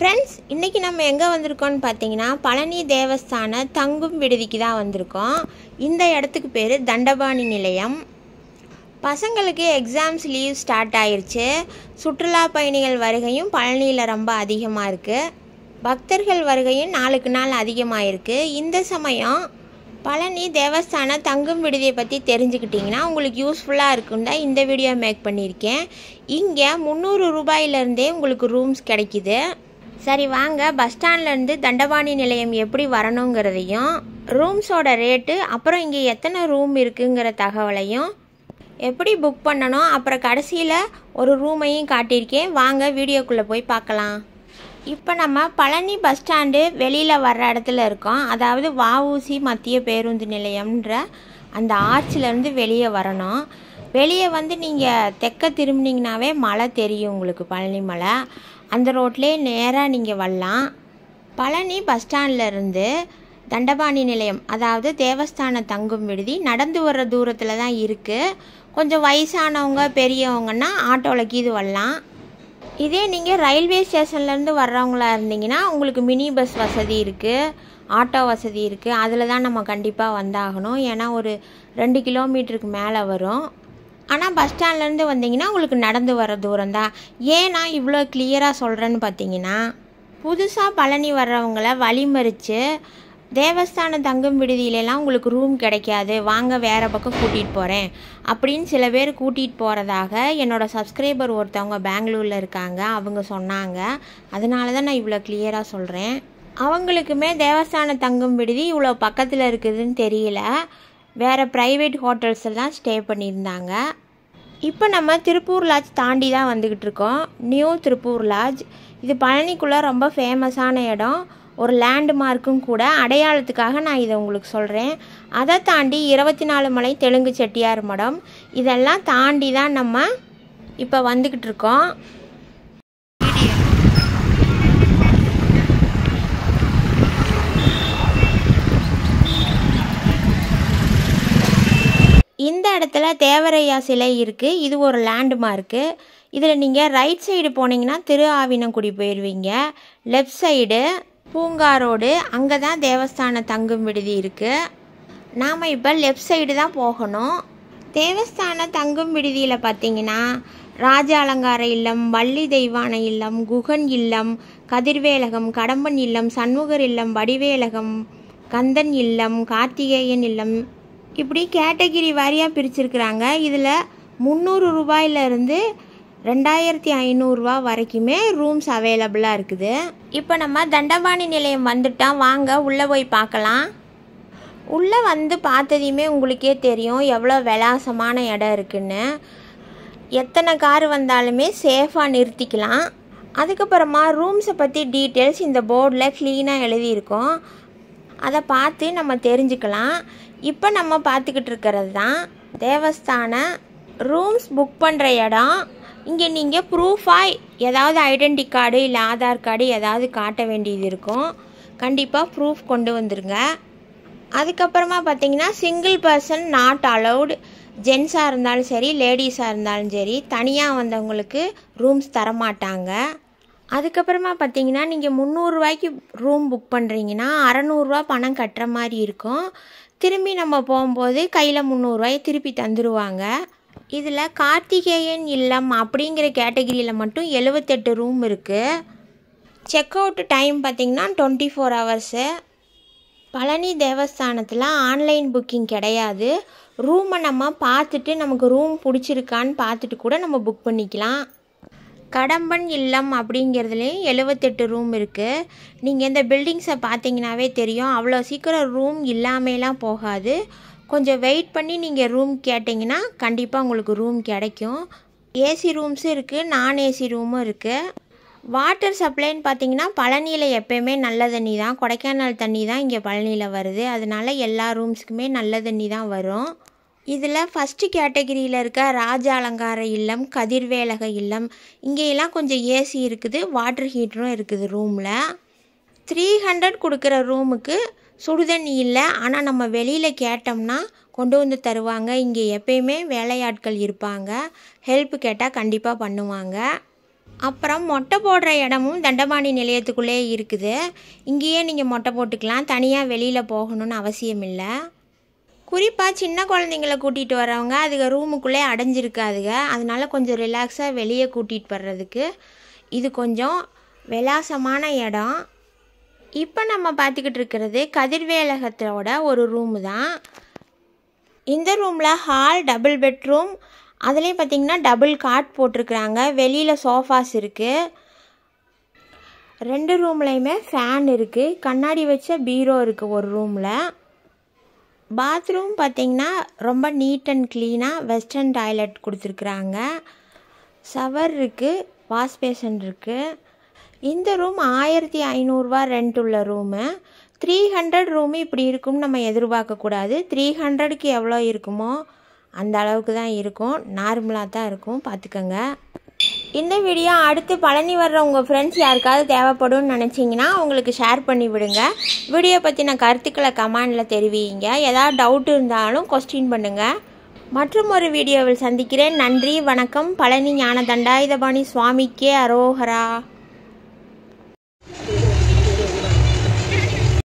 Friends, இன்றைக்கி நம்ம எங்கே வந்திருக்கோம்னு பார்த்தீங்கன்னா பழனி தேவஸ்தான தங்கும் விடுதிக்கு தான் வந்திருக்கோம். இந்த இடத்துக்கு பேர் தண்டபாணி நிலையம். பசங்களுக்கு எக்ஸாம்ஸ் லீவ் ஸ்டார்ட் ஆயிடுச்சு. சுற்றுலா பயணிகள் வருகையும் பழனியில் ரொம்ப அதிகமாக இருக்குது. பக்தர்கள் வருகையும் நாளுக்கு நாள் அதிகமாக இருக்குது. இந்த சமயம் பழனி தேவஸ்தான தங்கும் விடுதியை பற்றி தெரிஞ்சுக்கிட்டிங்கன்னா உங்களுக்கு யூஸ்ஃபுல்லாக இருக்குன்னு தான் இந்த வீடியோ மேக் பண்ணியிருக்கேன். இங்கே 300 ரூபாயிலேருந்தே உங்களுக்கு ரூம்ஸ் கிடைக்கிது. சரி வாங்க, பஸ் ஸ்டாண்ட்லேருந்து தண்டபாணி நிலையம் எப்படி வரணுங்கிறதையும், ரூம்ஸோட ரேட்டு, அப்புறம் இங்கே எத்தனை ரூம் இருக்குங்கிற தகவலையும், எப்படி புக் பண்ணணும், அப்புறம் கடைசியில் ஒரு ரூமையும் காட்டியிருக்கேன். வாங்க வீடியோக்குள்ளே போய் பார்க்கலாம். இப்போ நம்ம பழனி பஸ் ஸ்டாண்டு வெளியில் வர்ற இடத்துல இருக்கோம். அதாவது வஉசி மத்திய பேருந்து நிலையம்ன்ற அந்த ஆர்ச்சிலேருந்து வெளியே வரணும். வெளியே வந்து நீங்கள் தெற்க திரும்பினீங்கனாவே மலை தெரியும் உங்களுக்கு, பழனி மலை. அந்த ரோட்லேயே நேராக நீங்கள் வரலாம். பழனி பஸ் ஸ்டாண்ட்லேருந்து தண்டபாணி நிலையம், அதாவது தேவஸ்தான தங்கும் விடுதி, நடந்து வர்ற தூரத்தில் தான் இருக்குது. கொஞ்சம் வயசானவங்க பெரியவங்கன்னா ஆட்டோவில் கீது வரலாம். இதே நீங்கள் ரயில்வே ஸ்டேஷன்லேருந்து வர்றவங்களா இருந்தீங்கன்னா உங்களுக்கு மினி பஸ் வசதி இருக்குது, ஆட்டோ வசதி இருக்குது. அதில் தான் நம்ம கண்டிப்பாக வந்தாகணும். ஏன்னா ஒரு 2 கிலோமீட்டருக்கு மேலே வரும். ஆனால் பஸ் ஸ்டாண்ட்லேருந்து வந்தீங்கன்னா உங்களுக்கு நடந்து வர தூரம் தான். ஏன் நான் இவ்வளோ கிளியராக சொல்கிறேன்னு பார்த்தீங்கன்னா, புதுசாக பழனி வர்றவங்கள வழிமறித்து தேவஸ்தான தங்கும் விடுதியிலலாம் உங்களுக்கு ரூம் கிடைக்காது, வாங்க வேறு பக்கம் கூட்டிகிட்டு போகிறேன் அப்படின்னு சில பேர் கூட்டிகிட்டு போகிறதாக என்னோடய சப்ஸ்கிரைபர் ஒருத்தவங்க பெங்களூரில் இருக்காங்க, அவங்க சொன்னாங்க. அதனால தான் நான் இவ்வளோ கிளியராக சொல்கிறேன். அவங்களுக்குமே தேவஸ்தான தங்கும் விடுதி இவ்வளோ பக்கத்தில் இருக்குதுன்னு தெரியல. வேறு ப்ரைவேட் ஹோட்டல்ஸில் தான் ஸ்டே பண்ணியிருந்தாங்க. இப்போ நம்ம திருப்பூர் லாட்ஜ் தாண்டி தான் வந்துக்கிட்டு இருக்கோம். New Tiruppur lodge. இது பழனிக்குள்ளே ரொம்ப ஃபேமஸான இடம், ஒரு லேண்ட்மார்க்கும் கூட. அடையாளத்துக்காக நான் இதை உங்களுக்கு சொல்கிறேன். அதை தாண்டி 24 மலை தெலுங்கு செட்டியார் மடம், இதெல்லாம் தாண்டி தான் நம்ம இப்போ வந்துக்கிட்டு இருக்கோம். இந்த இடத்துல தேவரையா சிலை இருக்குது. இது ஒரு லேண்ட்மார்க்கு. இதில் நீங்கள் ரைட் சைடு போனீங்கன்னா திரு ஆவினங்குடி போயிடுவீங்க. லெஃப்ட் சைடு பூங்கா ரோடு, அங்கே தான் தேவஸ்தான தங்கும் விடுதி இருக்குது. நாம் இப்போ லெஃப்ட் சைடு தான் போகணும். தேவஸ்தான தங்கும் விடுதியில் பார்த்தீங்கன்னா ராஜ அலங்கார இல்லம், வள்ளி தெய்வான இல்லம், குகன் இல்லம், கதிர்வேலகம், கடம்பன் இல்லம், சண்முகர் இல்லம், வடிவேலகம், கந்தன் இல்லம், கார்த்திகேயன் இல்லம், இப்படி கேட்டகிரி வாரியாக பிரிச்சிருக்கிறாங்க. இதில் 300 ரூபாயிலிருந்து 2500 ரூபா வரைக்குமே ரூம்ஸ் அவைலபிளாக இருக்குது. இப்போ நம்ம தண்டபாணி நிலையம் வந்துட்டோம். வாங்க உள்ளே போய் பார்க்கலாம். உள்ளே வந்து பார்த்ததையுமே உங்களுக்கே தெரியும் எவ்வளோ விலாசமான இடம் இருக்குன்னு. எத்தனை கார் வந்தாலுமே சேஃபாக நிறுத்திக்கலாம். அதுக்கப்புறமா ரூம்ஸை பற்றி டீட்டெயில்ஸ் இந்த போர்டில் க்ளீனாக எழுதியிருக்கோம். அதை பார்த்து நம்ம தெரிஞ்சுக்கலாம். இப்போ நம்ம பார்த்துக்கிட்டு இருக்கிறது தான் தேவஸ்தான ரூம்ஸ் புக் பண்ணுற இடம். இங்கே நீங்கள் ப்ரூஃபாக ஏதாவது ஐடென்டி கார்டு இல்லை ஆதார் கார்டு ஏதாவது காட்ட வேண்டியது இருக்கும். கண்டிப்பாக ப்ரூஃப் கொண்டு வந்துருங்க. அதுக்கப்புறமா பார்த்தீங்கன்னா சிங்கிள் பர்சன் நாட் அலவுட். ஜென்ஸாக இருந்தாலும் சரி, லேடிஸாக இருந்தாலும் சரி, தனியாக வந்தவங்களுக்கு ரூம்ஸ் தரமாட்டாங்க. அதுக்கப்புறமா பார்த்தீங்கன்னா நீங்கள் 300 ரூபாய்க்கு ரூம் புக் பண்ணுறீங்கன்னா 600 ரூபா பணம் கட்டுற மாதிரி இருக்கும். திரும்பி நம்ம போகும்போது கையில் 300 ரூபாயை திருப்பி தந்துடுவாங்க. இதில் கார்த்திகேயன் இல்லம் அப்படிங்கிற கேட்டகிரியில் மட்டும் 78 ரூம் இருக்குது. செக் அவுட் டைம் பார்த்திங்கன்னா 24 ஹவர்ஸு. பழனி தேவஸ்தானத்தில் ஆன்லைன் புக்கிங் கிடையாது. ரூமை நம்ம பார்த்துட்டு நமக்கு ரூம் பிடிச்சிருக்கான்னு பார்த்துட்டு கூட நம்ம புக் பண்ணிக்கலாம். கடம்பன் இல்லம் அப்படிங்கிறதுலேயும் 78 ரூம் இருக்குது. நீங்கள் இந்த பில்டிங்ஸை பார்த்தீங்கன்னாவே தெரியும், அவ்வளோ சீக்கிரம் ரூம் இல்லாமலாம் போகாது. கொஞ்சம் வெயிட் பண்ணி நீங்கள் ரூம் கேட்டிங்கன்னா கண்டிப்பாக உங்களுக்கு ரூம் கிடைக்கும். ஏசி ரூம்ஸும் இருக்குது, நான் ஏசி ரூமும் இருக்குது. வாட்டர் சப்ளைன்னு பார்த்தீங்கன்னா பழனியில் எப்போயுமே நல்ல தண்ணி தான், கொடைக்கானல் தண்ணி தான் இங்கே பழனியில் வருது. அதனால எல்லா ரூம்ஸுக்குமே நல்ல தண்ணி தான் வரும். இதில் ஃபஸ்ட்டு கேட்டகிரியில் இருக்க ராஜ அலங்கார இல்லம், கதிர்வேலக இல்லம், இங்கேயெல்லாம் கொஞ்சம் ஏசி இருக்குது, வாட்டர் ஹீட்டரும் இருக்குது ரூமில். 300 கொடுக்குற ரூமுக்கு சுடுதண்ணி இல்லை, ஆனால் நம்ம வெளியில் கேட்டோம்னா கொண்டு வந்து தருவாங்க. இங்கே எப்பயுமே வேலையாட்கள் இருப்பாங்க, ஹெல்ப் கேட்டால் கண்டிப்பாக பண்ணுவாங்க. அப்புறம் மொட்டை போடுற இடமும் தண்டபாணி நிலையத்துக்குள்ளே இருக்குது. இங்கேயே நீங்கள் மொட்டை போட்டுக்கலாம், தனியாக வெளியில் போகணும்னு அவசியம் இல்லை. குறிப்பாக சின்ன குழந்தைங்கள கூட்டிகிட்டு வரவங்க அதுக்கு ரூமுக்குள்ளே அடைஞ்சிருக்காதுங்க. அதனால கொஞ்சம் ரிலாக்ஸாக வெளியே கூட்டிகிட்டு வர்றதுக்கு இது கொஞ்சம் விலாசமான இடம். இப்போ நம்ம பார்த்துக்கிட்டு இருக்கிறது கதிர்வேலகத்தோட ஒரு ரூமு தான். இந்த ரூமில் ஹால், டபுள் பெட்ரூம், அதுலேயும் பார்த்திங்கன்னா டபுள் காட் போட்டிருக்குறாங்க. வெளியில் சோஃபாஸ் இருக்குது. 2 ரூம்லேயுமே ஃபேன் இருக்குது. கண்ணாடி வச்ச பீரோ இருக்குது ஒரு ரூமில். பாத்ரூம் பார்த்திங்கன்னா ரொம்ப நீட் அண்ட் க்ளீனாக வெஸ்டர்ன் டாய்லெட் கொடுத்துருக்குறாங்க. ஷவர் இருக்குது, வாஷ் பேஷன் இருக்குது. இந்த ரூம் 1500 ரெண்ட் உள்ள ரூமு. 300 ரூமு இப்படி இருக்கும்னு நம்ம எதிர்பார்க்கக்கூடாது. 300க்கு எவ்வளோ இருக்குமோ அந்த அளவுக்கு தான் இருக்கும், நார்மலாக தான் இருக்கும், பார்த்துக்கோங்க. இந்த வீடியோ அடுத்து பழனி வர்ற உங்கள் ஃப்ரெண்ட்ஸ் யாருக்காவது தேவைப்படும்னு நினச்சிங்கன்னா உங்களுக்கு ஷேர் பண்ணி விடுங்க. வீடியோ பற்றின கருத்துக்களை கமெண்டில் தெரிவிங்க. ஏதாவது டவுட் இருந்தாலும் கொஸ்டின் பண்ணுங்கள். மற்றும் ஒரு வீடியோவில் சந்திக்கிறேன். நன்றி, வணக்கம். பழனி ஞான தண்டாயுதபாணி சுவாமிக்கே அரோகரா.